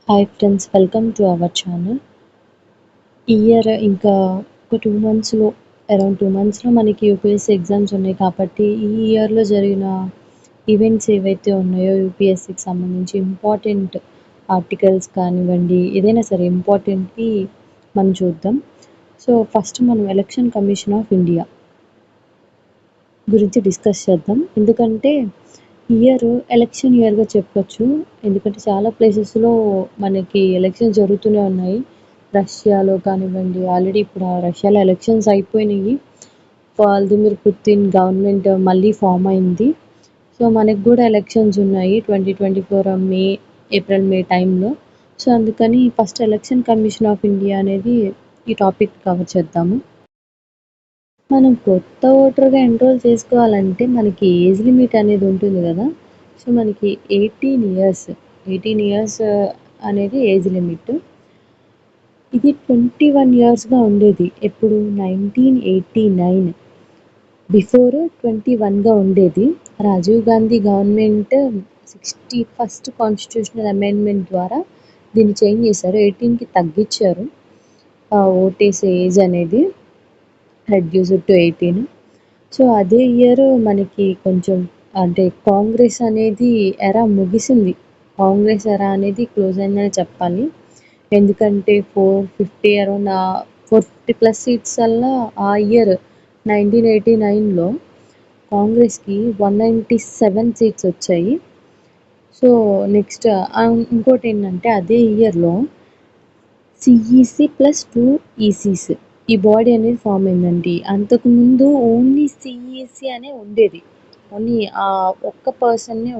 Hi friends, welcome to our channel. ఈ year ఇంకా ఒక 2 మంత్స్‌లో అరౌండ్ 2 మంత్స్‌లో మనకి యూపీఎస్సీ ఎగ్జామ్స్ ఉన్నాయి కాబట్టి, ఈ ఇయర్‌లో జరిగిన ఈవెంట్స్ ఏవైతే ఉన్నాయో యూపీఎస్సీకి సంబంధించి ఇంపార్టెంట్ ఆర్టికల్స్ కానివ్వండి, ఏదైనా సరే ఇంపార్టెంట్‌వి మనం చూద్దాం. సో, ఫస్ట్ మనం ఎలక్షన్ కమిషన్ ఆఫ్ ఇండియా గురించి డిస్కస్ చేద్దాం. ఎందుకంటే ఇయర్ ఎలక్షన్ ఇయర్‌గా చెప్పొచ్చు. ఎందుకంటే చాలా ప్లేసెస్‌లో మనకి ఎలక్షన్స్ జరుగుతూనే ఉన్నాయి. రష్యాలో కానివ్వండి, ఆల్రెడీ ఇప్పుడు ఆ రష్యాలో ఎలక్షన్స్ అయిపోయినాయి. వ్లాదిమిర్ పుతిన్ గవర్నమెంట్ మళ్ళీ ఫార్మ్ అయింది. సో, మనకు గూడా ఎలక్షన్స్ ఉన్నాయి 2024 ఏప్రిల్, మే టైంలో. సో, అందుకని first election commission of India అనేది ఈ టాపిక్ కవర్ చేద్దాము. మనం కొత్త ఓటర్‌గా ఎన్రోల్ చేసుకోవాలంటే మనకి ఏజ్ లిమిట్ అనేది ఉంటుంది గదా! సో, మనకి 18 ఇయర్స్ అనేది ఏజ్ లిమిట్. ఇది 21 ఇయర్స్‌గా ఉండేది. ఎప్పుడు 1989 బిఫోర్ 21గా ఉండేది. Rajiv Gandhi government 61st constitutional amendment ద్వారా దీన్ని చేంజ్ చేశారు. 18కి తగ్గించారు. ఓటేసే ఏజ్ అనేది రెడ్యూస్డ్ టు 18. సో, అదే ఇయర్ మనకి కొంచెం అంటే కాంగ్రెస్ అనేది ఎరా ముగిసింది. కాంగ్రెస్ ఎరా అనేది క్లోజ్ అయిందనే చెప్పాలి. ఎందుకంటే 450 ప్లస్ సీట్స్ అల్లా ఆ ఇయర్ 1989లో కాంగ్రెస్‌కి 197 సీట్స్ వచ్చాయి. సో, నెక్స్ట్ ఇంకోటేంటంటే అదే ఇయర్‌లో సీఈసీ ప్లస్ 2 ఈసీస్ ఈ బాడీ అనేది ఫామ్ అయిందండి. అంతకుముందు ఓన్లీ సీఈసీ అనే ఉండేది. ఓన్లీ ఒక్క పర్సన్‌నే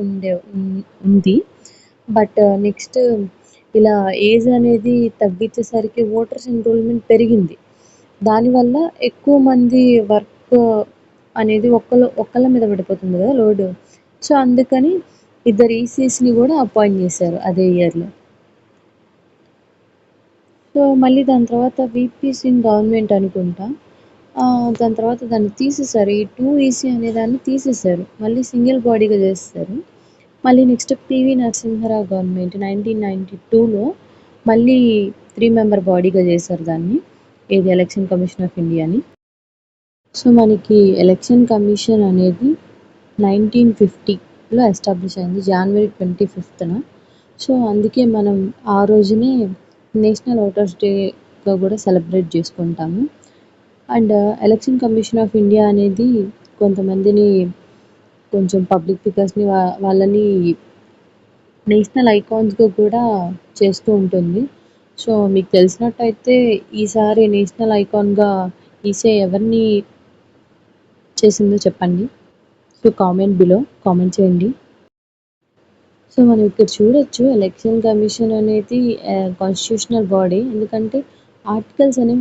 ఉంది. బట్ నెక్స్ట్ ఇలా ఏజ్ అనేది తగ్గించేసరికి ఓటర్స్ ఎన్రోల్మెంట్ పెరిగింది. దానివల్ల ఎక్కువ మంది వర్క్ అనేది ఒక్కళ్ళ మీద పడిపోతుంది కదా లోడ్. సో, అందుకని ఇద్దరు ఈసీస్‌ని కూడా అపాయింట్ చేశారు అదే ఇయర్‌లో. సో, మళ్ళీ దాని తర్వాత వీపీ సింగ్ గవర్నమెంట్ అనుకుంటా. దాని తర్వాత దాన్ని తీసేశారు. ఈ 2 ఈసీ అనే దాన్ని తీసేశారు. మళ్ళీ సింగిల్ బాడీగా చేసేశారు. మళ్ళీ నెక్స్ట్ పివి నరసింహారావు గవర్నమెంట్ 1992లో మళ్ళీ 3 మెంబర్ బాడీగా చేశారు దాన్ని. ఏది ఎలక్షన్ కమిషన్ ఆఫ్ ఇండియాని. సో, మనకి ఎలక్షన్ కమిషన్ అనేది 1950లో ఎస్టాబ్లిష్ అయింది. జనవరి 25న. సో, అందుకే మనం ఆ రోజునే నేషనల్ ఓటర్స్ డేగా కూడా సెలబ్రేట్ చేసుకుంటాము. And election commission of India అనేది కొంతమందిని కొంచెం పబ్లిక్ ఫిగర్స్‌ని వాళ్ళని నేషనల్ ఐకాన్స్‌గా కూడా చేస్తూ ఉంటుంది. సో, మీకు తెలిసినట్టయితే ఈసారి నేషనల్ ఐకాన్‌గా ఈసీఐ ఎవరిని చేసిందో చెప్పండి. సో, కామెంట్ చేయండి. సో, మనం ఇక్కడ చూడొచ్చు ఎలక్షన్ కమిషన్ అనేది కాన్స్టిట్యూషనల్ బాడీ. ఎందుకంటే ఆర్టికల్స్ అనేవి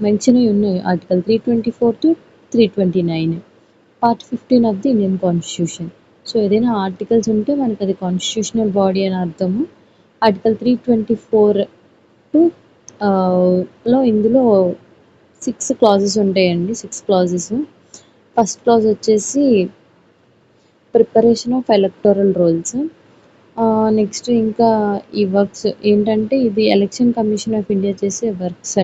మెన్షన్ అయ్యి ఉన్నాయి. Article 324-329 part 15 of the Indian constitution. So, ఏదైనా ఆర్టికల్స్ ఉంటే మనకి అది కాన్స్టిట్యూషనల్ బాడీ అని అర్థము. ఆర్టికల్ 324 లో ఇందులో 6 క్లాజెస్ ఉంటాయండి. 6 క్లాజెస్. ఫస్ట్ క్లాజ్ వచ్చేసి preparation of electoral rolls. Next ఇంకా ఈ వర్క్స్ ఏంటంటే ఇది ఎలక్షన్ కమిషన్ ఆఫ్ ఇండియా చేసే works.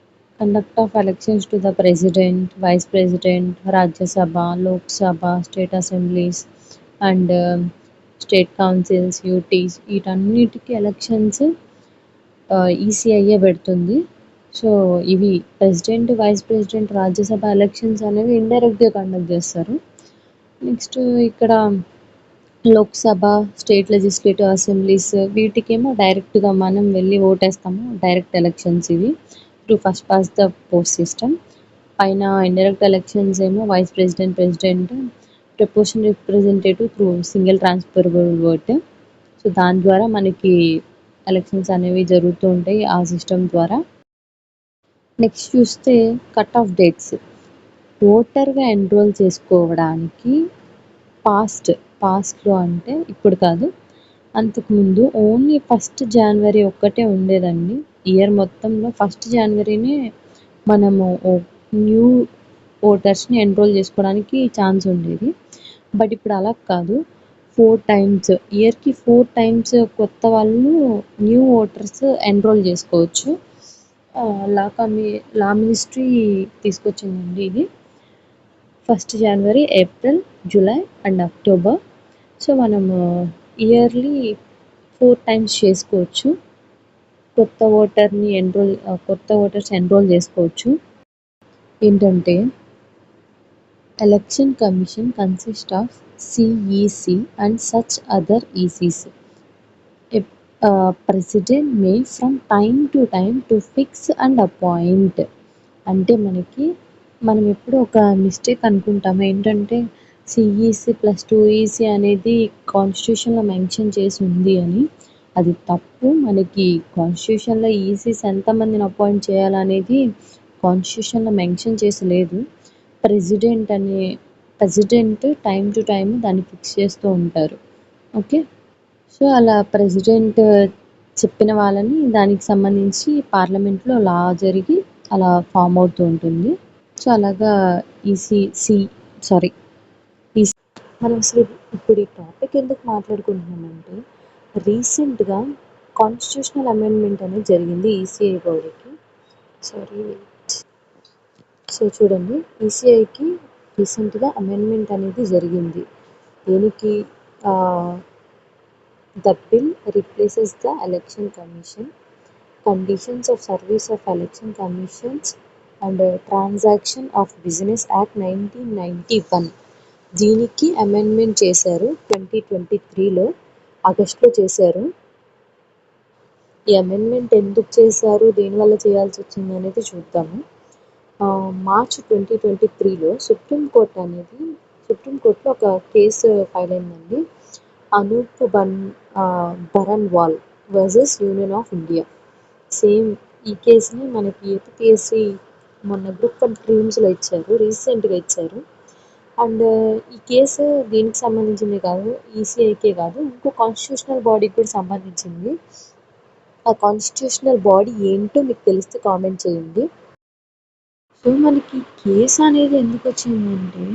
Conduct of elections to the president, vice president, Rajya Sabha, Lok Sabha, state assemblies and state councils, UTs వీటన్నిటికీ ఎలక్షన్స్ ఈసీఐఏ పెడుతుంది. సో, ఇవి president, vice president, Rajya Sabha elections అనేవి ఇండైరెక్ట్‌గా కండక్ట్ చేస్తారు. నెక్స్ట్ ఇక్కడ లోక్సభ, స్టేట్ లెజిస్లేటివ్ అసెంబ్లీస్ వీటికేమో డైరెక్ట్‌గా మనం వెళ్ళి ఓటేస్తాము. డైరెక్ట్ ఎలక్షన్స్ ఇవి. Through first past the post system. పైన ఇండైరెక్ట్ ఎలక్షన్స్ ఏమో vice president, president, proportional representative through single transferable vote. So, దాని ద్వారా మనకి ఎలక్షన్స్ అనేవి జరుగుతూ ఉంటాయి ఆ సిస్టమ్ ద్వారా. నెక్స్ట్ చూస్తే కట్ ఆఫ్ డేట్స్. ఓటర్‌గా ఎన్రోల్ చేసుకోవడానికి పాస్ట్‌లో అంటే ఇప్పుడు కాదు. అంతకుముందు ఓన్లీ 1 జనవరి ఒక్కటే ఉండేదండి. ఇయర్ మొత్తంలో 1 జనవరినే మనము న్యూ ఓటర్స్‌ని ఎన్రోల్ చేసుకోవడానికి ఛాన్స్ ఉండేది. బట్ ఇప్పుడు అలా కాదు. 4 టైమ్స్, ఇయర్‌కి 4 టైమ్స్ కొత్త వాళ్ళు న్యూ ఓటర్స్ ఎన్రోల్ చేసుకోవచ్చు. లా మినిస్ట్రీ తీసుకొచ్చిందండి ఇది. 1 జనవరి, April, July and October. So మనము ఇయర్లీ 4 టైమ్స్ చేసుకోవచ్చు. కొత్త ఓటర్స్ ఎన్రోల్ చేసుకోవచ్చు. ఏంటంటే election commission consist of CEC and such other ECs. President may from time to time to fix and appoint. అంటే మనం ఎప్పుడు ఒక మిస్టేక్ అనుకుంటాం ఏంటంటే సిఈసి ప్లస్ 2ఈసి అనేది కాన్స్టిట్యూషన్లో మెన్షన్ చేసి ఉంది అని. అది తప్పు. మనకి కాన్స్టిట్యూషన్లో ఈసీస్ ఎంతమందిని అపాయింట్ చేయాలనేది కాన్స్టిట్యూషన్లో మెన్షన్ చేసి లేదు. ప్రెసిడెంట్ టైం టు టైం దాన్ని ఫిక్స్ చేస్తూ ఉంటారు. ఓకే. సో అలా ప్రెసిడెంట్ చెప్పిన వాళ్ళని దానికి సంబంధించి పార్లమెంట్లో లా జరిగి అలా ఫామ్ అవుతూ ఉంటుంది. సో అలాగా మనం అసలు ఇప్పుడు ఈ టాపిక్ ఎందుకు మాట్లాడుకుంటున్నామంటే రీసెంట్గా కాన్స్టిట్యూషనల్ అమెండ్మెంట్ అనేది జరిగింది ఈసీఐ బాడీకి. సో చూడండి, ఈసీఐకి రీసెంట్గా అమెండ్మెంట్ అనేది జరిగింది. దీనికి the bill replaces the election commission, conditions of service of election commissions and transaction of business act 1991. దీనికి అమెండ్మెంట్ చేశారు 2023లో ఆగస్టులో చేశారు. ఈ అమెండ్మెంట్ ఎందుకు చేశారు, దేనివల్ల చేయాల్సి వచ్చింది అనేది చూద్దాము. మార్చ్ 2023లో సుప్రీంకోర్టులో ఒక కేసు ఫైల్ అయిందండి. Anoop Baranwal versus union of India. Same ఈ కేసుని మనకి ఏపీఎస్సి మొన్న గ్రూప్ 1 ప్రిలిమ్స్లో ఇచ్చారు, రీసెంట్గా ఇచ్చారు. అండ్ ఈ కేసు దీనికి సంబంధించింది కాదు, ఈసీఐకే కాదు, ఇంకో కాన్స్టిట్యూషనల్ బాడీకి కూడా సంబంధించింది. ఆ కాన్స్టిట్యూషనల్ బాడీ ఏంటో మీకు తెలిస్తే కామెంట్ చేయండి. సో మనకి కేసు అనేది ఎందుకు వచ్చిందంటే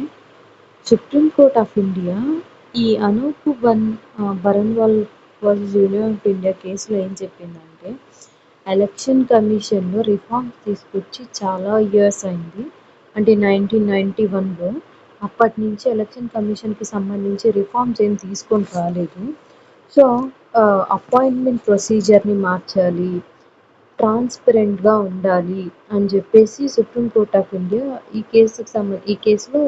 సుప్రీంకోర్ట్ ఆఫ్ ఇండియా ఈ Anoop Baranwal versus union of India కేసులో ఏం చెప్పిందంటే ఎలక్షన్ కమిషన్లో రిఫార్మ్స్ తీసుకొచ్చి చాలా ఇయర్స్ అయింది. అంటే 1991లో అప్పటి నుంచి ఎలక్షన్ కమిషన్కి సంబంధించి రిఫార్మ్స్ ఏం తీసుకొని రాలేదు. సో అపాయింట్మెంట్ ప్రొసీజర్ని మార్చాలి, ట్రాన్స్పరెంట్గా ఉండాలి అని చెప్పేసి సుప్రీంకోర్ట్ ఆఫ్ ఇండియా ఈ కేసులో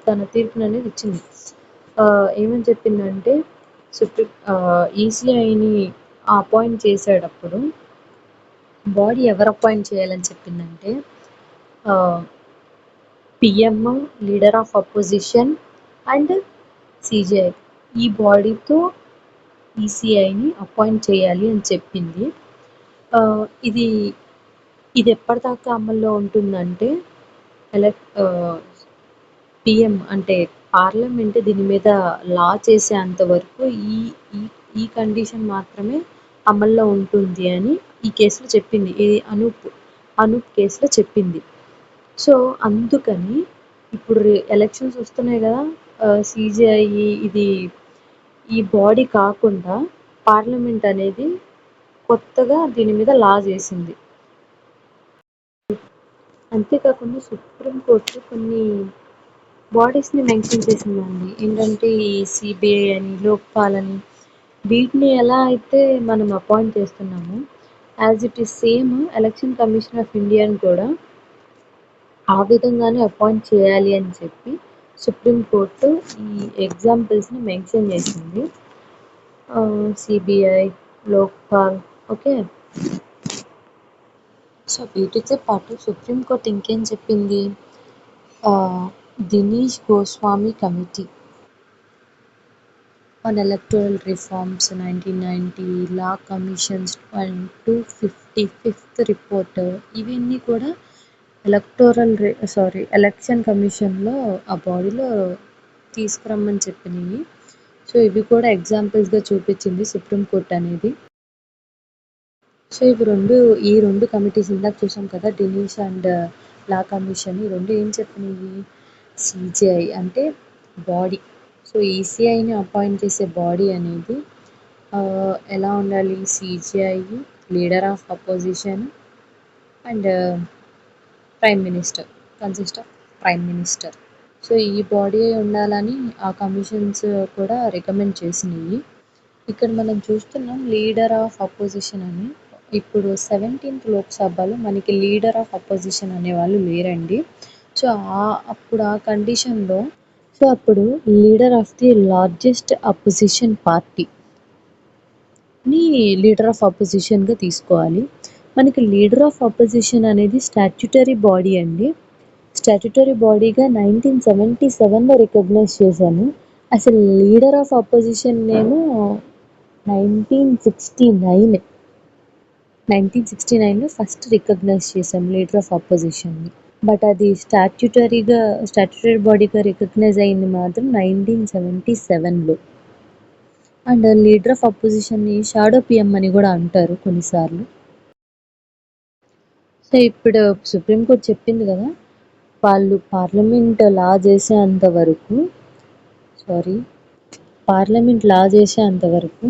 తన తీర్పును అనేది ఇచ్చింది. ఏమని చెప్పిందంటే ఈసీఐని అపాయింట్ చేసేటప్పుడు బాడీ ఎవరు అపాయింట్ చేయాలని చెప్పిందంటే PM, leader of opposition and CJI ఈ బాడీతో ఈసీఐని అపాయింట్ చేయాలి అని చెప్పింది. ఇది ఎప్పటిదాకా అమల్లో ఉంటుందంటే పిఎం అంటే పార్లమెంట్ దీని మీద లా చేసేంత వరకు ఈ కండిషన్ మాత్రమే అమల్లో ఉంటుంది అని ఈ కేసులో చెప్పింది. ఇది అనూప్ కేసులో చెప్పింది. సో అందుకని ఇప్పుడు ఎలక్షన్స్ వస్తున్నాయి కదా, సిజేఐ ఈ బాడీ కాకుండా పార్లమెంట్ అనేది కొత్తగా దీని మీద లా చేసింది. అంతేకాకుండా సుప్రీంకోర్టు కొన్ని బాడీస్ని మెన్షన్ చేసిందండి. ఏంటంటే ఈ సిబిఐ అని, లోక్పాల్ అని, వీటిని ఎలా అయితే మనం అపాయింట్ చేస్తున్నామో as it is same election commission of ఇండియాని కూడా ఆ విధంగానే అపాయింట్ చేయాలి అని చెప్పి సుప్రీంకోర్టు ఈ ఎగ్జాంపుల్స్ని మెన్షన్ చేసింది. సిబిఐ, లోక్పాల్. ఓకే. సో వీటితో పాటు సుప్రీంకోర్టు ఇంకేం చెప్పింది, Dinesh Goswami committee on electoral reforms 1990, law commissions and 255th report, ఇవన్నీ కూడా ఎలక్షన్ కమిషన్లో ఆ బాడీలో తీసుకురమ్మని చెప్పినవి. సో ఇవి కూడా ఎగ్జాంపుల్స్గా చూపించింది సుప్రీంకోర్టు అనేది. సో ఈ రెండు కమిటీస్ ఇందాక చూసాం కదా, దినేష్ అండ్ లా కమిషన్, ఈ రెండు ఏం చెప్పినవి, సిజేఐ అంటే బాడీ, సో ఈసీఐని అపాయింట్ చేసే బాడీ అనేది ఎలా ఉండాలి? CJI, leader of opposition and prime minister, consist of prime minister. So ఈ బాడీ ఉండాలని ఆ కమిషన్స్ కూడా రికమెండ్ చేసినాయి. ఇక్కడ మనం చూస్తున్నాం లీడర్ ఆఫ్ అపోజిషన్ అని. ఇప్పుడు 17th లోక్సభలో మనకి లీడర్ ఆఫ్ అపోజిషన్ అనేవాళ్ళు లేరండి. సో అప్పుడు ఆ కండిషన్లో అప్పుడు leader of the largest opposition పార్టీని లీడర్ ఆఫ్ అపోజిషన్గా తీసుకోవాలి. మనకి లీడర్ ఆఫ్ అపోజిషన్ అనేది స్టాట్యుటరీ బాడీ అండి. స్టాట్యుటరీ బాడీగా 1977లో రికగ్నైజ్ చేశాను. అసలు లీడర్ ఆఫ్ అపోజిషన్ నేను 1969లో ఫస్ట్ రికగ్నైజ్ చేశాం లీడర్ ఆఫ్ అపోజిషన్ని. బట్ అది స్టాట్యుటరీ బాడీగా రికగ్నైజ్ అయింది మాత్రం 1977లో. అండ్ లీడర్ ఆఫ్ అపోజిషన్ని షాడో పిఎం అని కూడా అంటారు కొన్నిసార్లు. సో ఇప్పుడు సుప్రీంకోర్టు చెప్పింది కదా, వాళ్ళు పార్లమెంట్ లా చేసేంత వరకు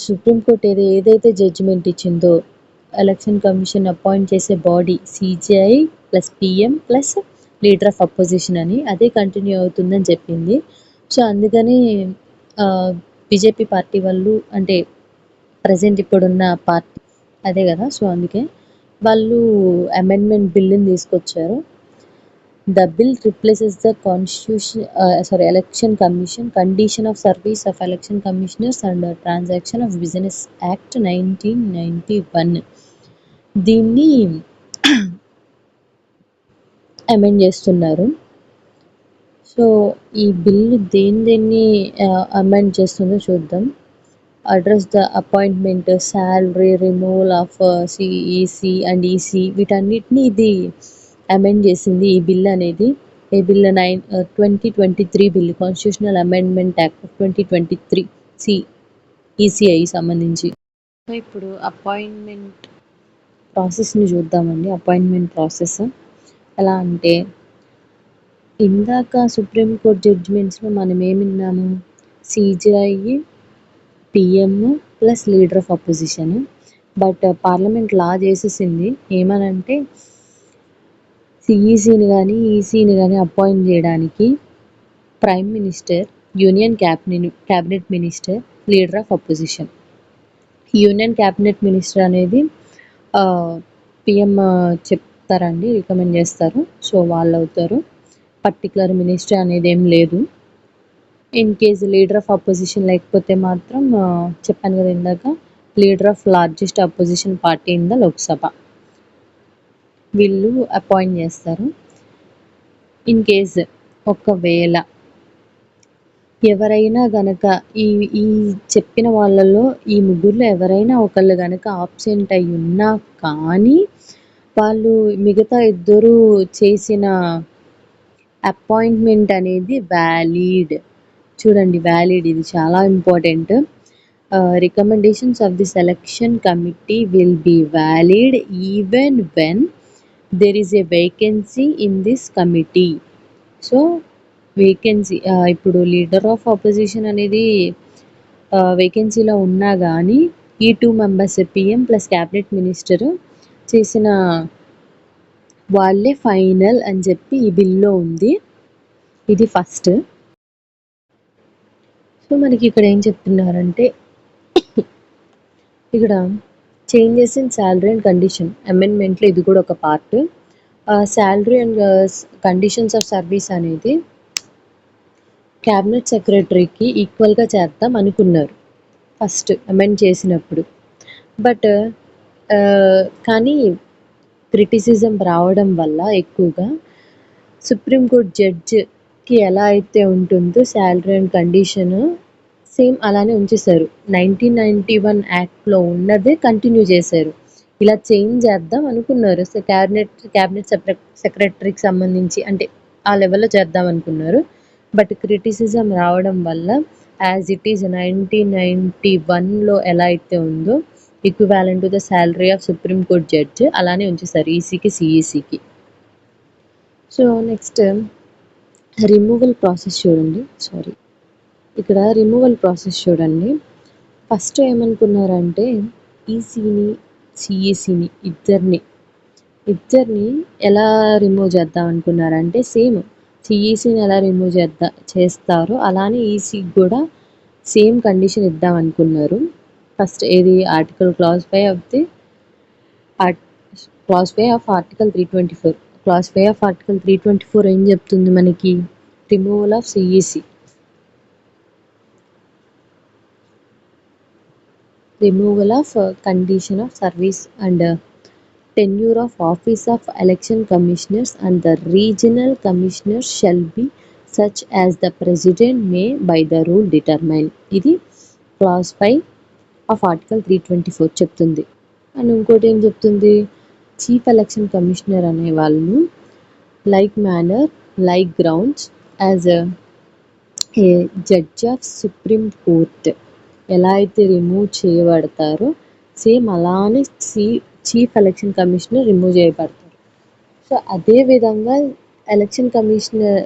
సుప్రీంకోర్టు ఏదైతే జడ్జిమెంట్ ఇచ్చిందో ఎలక్షన్ కమిషన్ అపాయింట్ చేసే body CGI plus PM plus leader of opposition అని అదే కంటిన్యూ అవుతుందని చెప్పింది. సో అందుకని బీజేపీ పార్టీ వాళ్ళు, అంటే ప్రజెంట్ ఇప్పుడున్న పార్టీ అదే కదా, సో అందుకే వాళ్ళు అమెండ్మెంట్ బిల్లుని తీసుకొచ్చారు. The bill replaces the Election Commission Condition of Service of Election Commissioners and Transaction of Business Act 1991. దీన్ని అమెండ్ చేస్తున్నారు. సో ఈ బిల్లు దేన్ని అమెండ్ చేస్తుందో చూద్దాం. Address the appointment, salary, removal of CEC and EC, వీటన్నిటిని ఇది అమెండ్ చేసింది ఈ బిల్ అనేది. ఈ bill 2023 bill, constitutional amendment act 2023 ECI సంబంధించి. సో ఇప్పుడు అపాయింట్మెంట్ ప్రాసెస్ని చూద్దామండి. అపాయింట్మెంట్ ప్రాసెస్ ఎలా అంటే, ఇందాక సుప్రీంకోర్టు జడ్జిమెంట్స్లో మనం ఏమి విన్నాము? CJI, PM plus leader of opposition. But parliament law చేసేసింది ఏమనంటే, సిఈసిని కానీ ఈసీని కానీ అపాయింట్ చేయడానికి prime minister, union cabinet minister, leader of opposition. Union cabinet minister అనేది పిఎం చెప్తారండి, రికమెండ్ చేస్తారు. సో వాళ్ళు అవుతారు. పర్టికులర్ మినిస్టర్ అనేది ఏం లేదు. In case leader of opposition లేకపోతే మాత్రం చెప్పాను కదా ఇందాక, leader of largest opposition party in the Lok Sabha, వీళ్ళు అపాయింట్ చేస్తారు. ఇన్ కేస్ ఒకవేళ ఎవరైనా గనక ఈ చెప్పిన వాళ్ళలో ఈ ముగ్గురులో ఎవరైనా ఒకళ్ళు గనక ఆబ్సెంట్ అయి ఉన్నా కానీ వాళ్ళు మిగతా ఇద్దరు చేసిన అపాయింట్మెంట్ అనేది వ్యాలిడ్. చూడండి, వ్యాలిడ్, ఇది చాలా important. Recommendations of the selection committee will be valid even when there is a vacancy in this committee. So vacancy, ఇప్పుడు లీడర్ ఆఫ్ అపోజిషన్ అనేది వేకెన్సీలో ఉన్నా కానీ ఈ 2 members PM plus cabinet minister చేసిన వాళ్ళే ఫైనల్ అని చెప్పి ఈ బిల్లో ఉంది. ఇది ఫస్ట్. సో మనకి ఇక్కడ ఏం చెప్తున్నారంటే, ఇక్కడ changes in salary and condition అమెండ్మెంట్లో ఇది కూడా ఒక part. Salary and conditions of service అనేది క్యాబినెట్ సెక్రటరీకి ఈక్వల్గా చేద్దాం అనుకున్నారు ఫస్ట్ అమెండ్ చేసినప్పుడు. బట్ కానీ క్రిటిసిజం రావడం వల్ల ఎక్కువగా సుప్రీంకోర్టు జడ్జికి ఎలా అయితే ఉంటుందో శాలరీ అండ్ కండిషన్ సేమ్ అలానే ఉంచేశారు. 1991 యాక్ట్లో ఉన్నదే కంటిన్యూ చేశారు. ఇలా చేంజ్ చేద్దాం అనుకున్నారు. సో క్యాబినెట్ సెక్రటరీకి సంబంధించి అంటే ఆ లెవెల్లో చేద్దాం అనుకున్నారు. బట్ క్రిటిసిజం రావడం వల్ల యాజ్ ఇట్ ఈజ్ 1991లో ఎలా అయితే ఉందో equivalent to the salary of supreme court judge అలానే ఉంచేశారు ఈసీకి, సిఈసికి. సో నెక్స్ట్ రిమూవల్ ప్రాసెస్ చూడండి. ఇక్కడ రిమూవల్ ప్రాసెస్ చూడండి. ఫస్ట్ ఏమనుకున్నారంటే ఈసీని, సిఈసిని ఇద్దరిని ఎలా రిమూవ్ చేద్దాం అనుకున్నారంటే సేమ్ సిఈసిని ఎలా రిమూవ్ చేస్తారో అలానే ఈసీకి కూడా సేమ్ కండిషన్ ఇద్దాం అనుకున్నారు. ఫస్ట్ ఏది class 5 of article 324. Class 5 of article 324 ఏం చెప్తుంది మనకి? Removal of CEC, removal of condition of service and tenure of office of election commissioners and the regional commissioners shall be such as the president may by the rule determine. ఇది class 5 of article 324 చెప్తుంది. And ఇంకోటి ఏం చెప్తుంది? Chief election commissioner అనే వాళ్ళు like manner, like grounds as a judge of supreme court ఎలా అయితే remove చేయబడతారో same అలానే చీఫ్ ఎలక్షన్ కమిషనర్ రిమూవ్ చేయబడతారు. సో అదే విధంగా ఎలక్షన్ కమిషనర్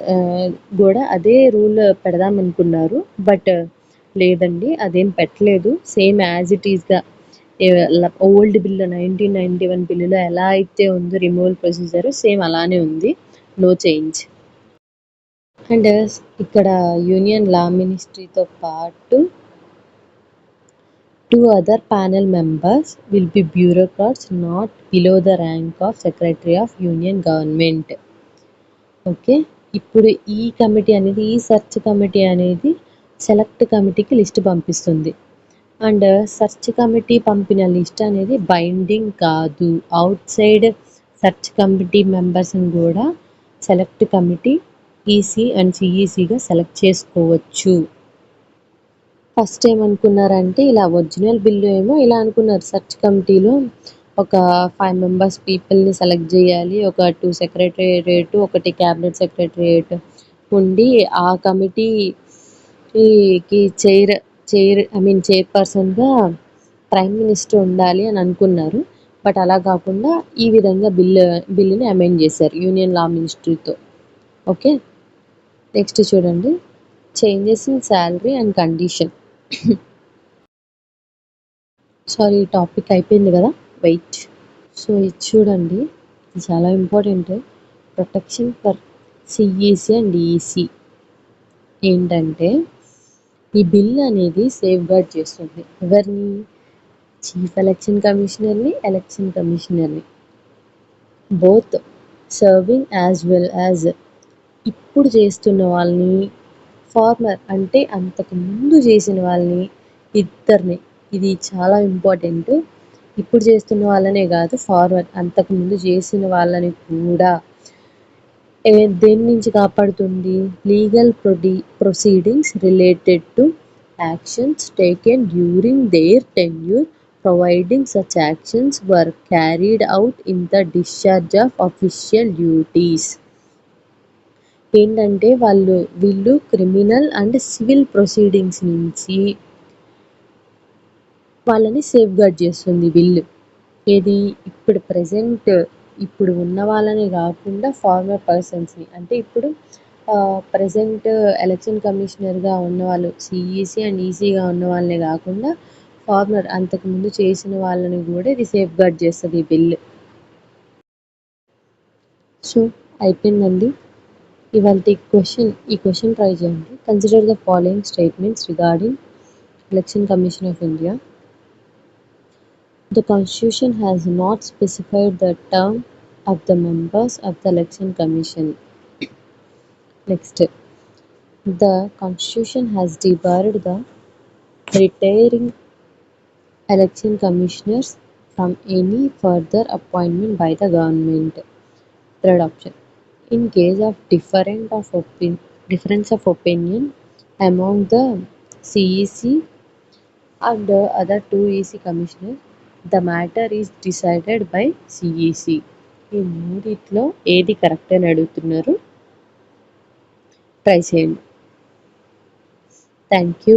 కూడా అదే రూల్ పెడదాం అనుకున్నారు. బట్ లేదండి, అదేం పెట్టలేదు. సేమ్ యాజ్ ఇట్ ఈస్గా ఓల్డ్ బిల్ 1991 బిల్లులో ఎలా అయితే ఉందో రిమూవల్ ప్రొసీజర్ సేమ్ అలానే ఉంది, నో చేంజ్. అండ్ ఇక్కడ యూనియన్ లా మినిస్ట్రీతో పాటు 2 other panel members will be bureaucrats not below the rank of Secretary of Union Government. Okay, ఇప్పుడు ఈ సెర్చ్ కమిటీ అనేది సెలెక్ట్ కమిటీకి లిస్ట్ పంపిస్తుంది. అండ్ సెర్చ్ కమిటీ పంపిన లిస్ట్ అనేది బైండింగ్ కాదు. అవుట్ సైడ్ సెర్చ్ కమిటీ మెంబర్స్ని కూడా సెలెక్ట్ కమిటీ ఈసీ అండ్ సిఈసిగా సెలెక్ట్ చేసుకోవచ్చు. ఫస్ట్ ఏమనుకున్నారంటే ఇలా ఒరిజినల్ బిల్లు ఏమో ఇలా అనుకున్నారు, సెర్చ్ కమిటీలో ఒక 5 మెంబర్స్ పీపుల్ని సెలెక్ట్ చేయాలి, ఒక 2 సెక్రటేరియట్, ఒకటి క్యాబినెట్ సెక్రటేరియట్ ఉండి ఆ కమిటీకి చైర్పర్సన్గా ప్రైమ్ మినిస్టర్ ఉండాలి అని అనుకున్నారు. బట్ అలా కాకుండా ఈ విధంగా బిల్లుని అమెండ్ చేశారు యూనియన్ లా మినిస్ట్రీతో. ఓకే, నెక్స్ట్ చూడండి, changes in salary and condition. Sorry, topic అయిపోయింది కదా, వెయిట్. సో ఇది చూడండి, ఇది చాలా important. Protection for CEC and EC ఏంటంటే ఈ బిల్ అనేది సేఫ్ గార్డ్ చేస్తుంది ఎవరిని? చీఫ్ ఎలక్షన్ కమిషనర్ని, ఎలక్షన్ కమిషనర్ని, both serving as well as ఇప్పుడు చేస్తున్న వాళ్ళని, ఫార్మర్ అంటే అంతకుముందు చేసిన వాళ్ళని, ఇద్దరిని. ఇది చాలా ఇంపార్టెంట్. ఇప్పుడు చేస్తున్న వాళ్ళనే కాదు, ఫార్మర్ అంతకుముందు చేసిన వాళ్ళని కూడా. దేని నుంచి కాపాడుతుంది? Legal proceedings related to actions taken during their tenure providing such actions were carried out in the discharge of official duties. ఏంటంటే వీళ్ళు క్రిమినల్ అండ్ సివిల్ ప్రొసీడింగ్స్ నుంచి వాళ్ళని సేఫ్ గార్డ్ చేస్తుంది బిల్లు. ఏది? ఇప్పుడు ఉన్న వాళ్ళని కాకుండా ఫార్మర్ పర్సన్స్ని, అంటే ఇప్పుడు ప్రజెంట్ ఎలక్షన్ కమిషనర్గా ఉన్నవాళ్ళు, సిఈసి అండ్ ఈసీగా ఉన్న వాళ్ళనే కాకుండా ఫార్మర్ అంతకుముందు చేసిన వాళ్ళని కూడా ఇది సేఫ్ గార్డ్ చేస్తుంది ఈ బిల్లు. సో అయిపోయిందండి ఇవాళ ఈ క్వశ్చన్ ట్రై చేయండి. Consider the following statements regarding election commission of India. The Constitution has not specified the term of the members of the Election Commission. Next, the Constitution has debarred the retiring election commissioners from any further appointment by the government. Third option, in case of difference of opinion among the CEC and the other 2 EC commissioners, the matter is decided by CEC. ఈ మూడిట్లో ఏది correct అని అడుగుతున్నారు, try చేయండి. Thank you.